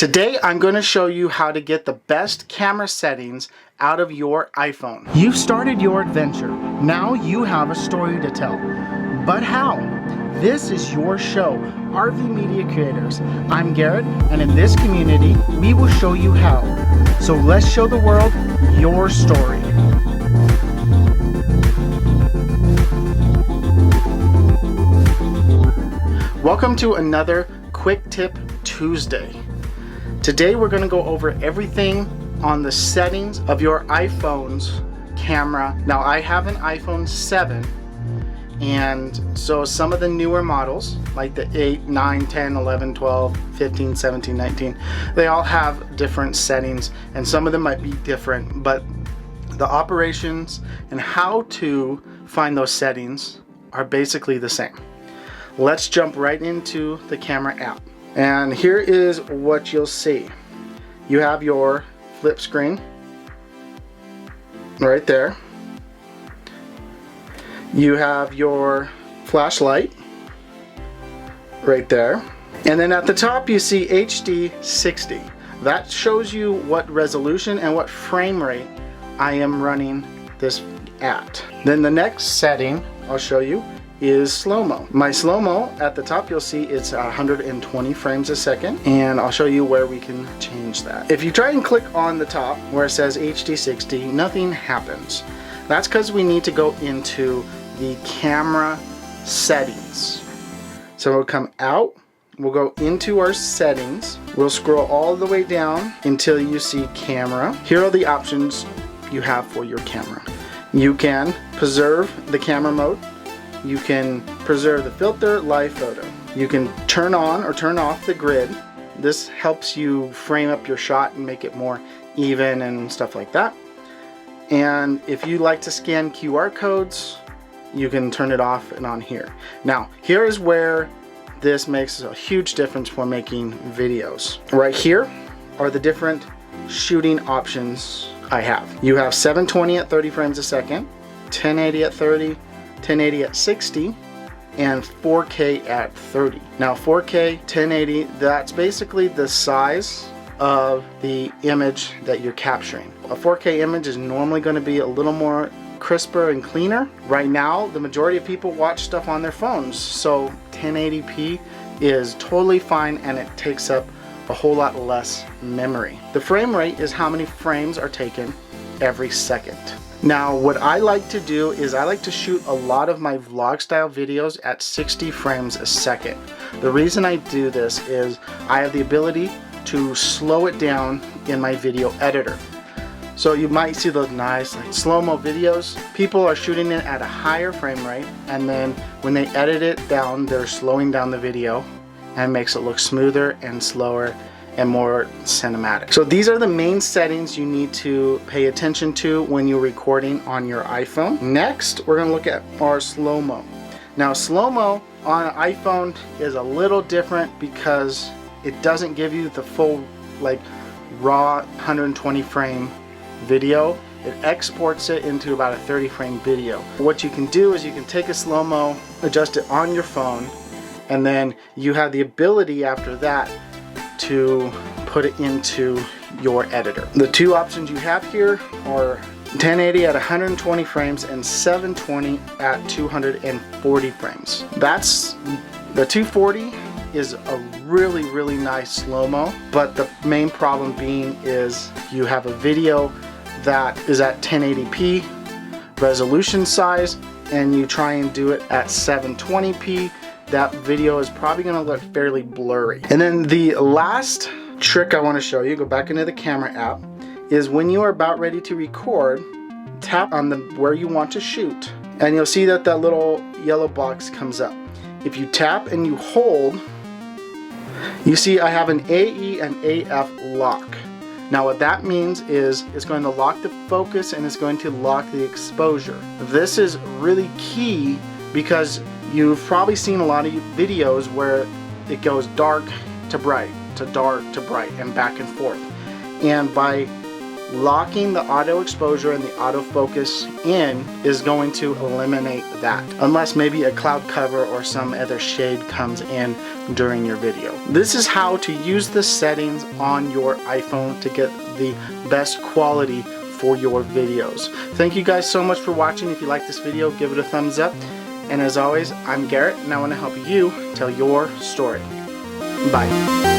Today I'm going to show you how to get the best camera settings out of your iPhone. You've started your adventure. Now you have a story to tell. But how? This is your show, RV Media Creators. I'm Garrett, and in this community, we will show you how. So let's show the world your story. Welcome to another Quick Tip Tuesday. Today we're going to go over everything on the settings of your iPhone's camera. Now I have an iPhone 7, and so some of the newer models like the 8, 9, 10, 11, 12, 15, 17, 19, they all have different settings, and some of them might be different, but the operations and how to find those settings are basically the same. Let's jump right into the camera app. And here is what you'll see. You have your flip screen right there. You have your flashlight right there. And then at the top you see HD 60. That shows you what resolution and what frame rate I am running this at. Then the next setting I'll show you is slow-mo. My slow-mo at the top, you'll see it's 120 frames a second, and I'll show you where we can change that. If you try and click on the top where it says HD 60, nothing happens. That's because we need to go into the camera settings. So we'll come out, we'll go into our settings, we'll scroll all the way down until you see camera. Here are the options you have for your camera. You can preserve the camera mode. You can preserve the filter, live photo. You can turn on or turn off the grid. This helps you frame up your shot and make it more even and stuff like that. And if you like to scan QR codes, you can turn it off and on here. Now, here is where this makes a huge difference for making videos. Right here are the different shooting options I have. You have 720 at 30 frames a second, 1080 at 30, 1080 at 60, and 4K at 30. Now 4K 1080, that's basically the size of the image that you're capturing. A 4K image is normally going to be a little more crisper and cleaner. Right now the majority of people watch stuff on their phones, so 1080p is totally fine, and it takes up a whole lot less memory. The frame rate is how many frames are taken every second. Now what I like to do is I like to shoot a lot of my vlog style videos at 60 frames a second. The reason I do this is I have the ability to slow it down in my video editor. So you might see those nice like slow-mo videos. People are shooting it at a higher frame rate, and then when they edit it down, they're slowing down the video and makes it look smoother and slower and more cinematic. So these are the main settings you need to pay attention to when you're recording on your iPhone. Next, we're gonna look at our slow-mo. Now slow-mo on an iPhone is a little different because it doesn't give you the full like raw 120 frame video. It exports it into about a 30 frame video. What you can do is you can take a slow-mo, adjust it on your phone, and then you have the ability after that to put it into your editor. The two options you have here are 1080 at 120 frames and 720 at 240 frames. That's the 240 is a really nice slow-mo, but the main problem being is you have a video that is at 1080p resolution size and you try and do it at 720p. That video is probably going to look fairly blurry. And then the last trick I want to show you, go back into the camera app, is when you are about ready to record, tap on the where you want to shoot, and you'll see that that little yellow box comes up. If you tap and you hold, you see I have an AE and AF lock. Now what that means is it's going to lock the focus and it's going to lock the exposure. This is really key because you've probably seen a lot of videos where it goes dark to bright, to dark to bright, and back and forth. And by locking the auto exposure and the autofocus in is going to eliminate that, unless maybe a cloud cover or some other shade comes in during your video. This is how to use the settings on your iPhone to get the best quality for your videos. Thank you guys so much for watching. If you like this video, give it a thumbs up. And as always, I'm Garrett, and I want to help you tell your story. Bye.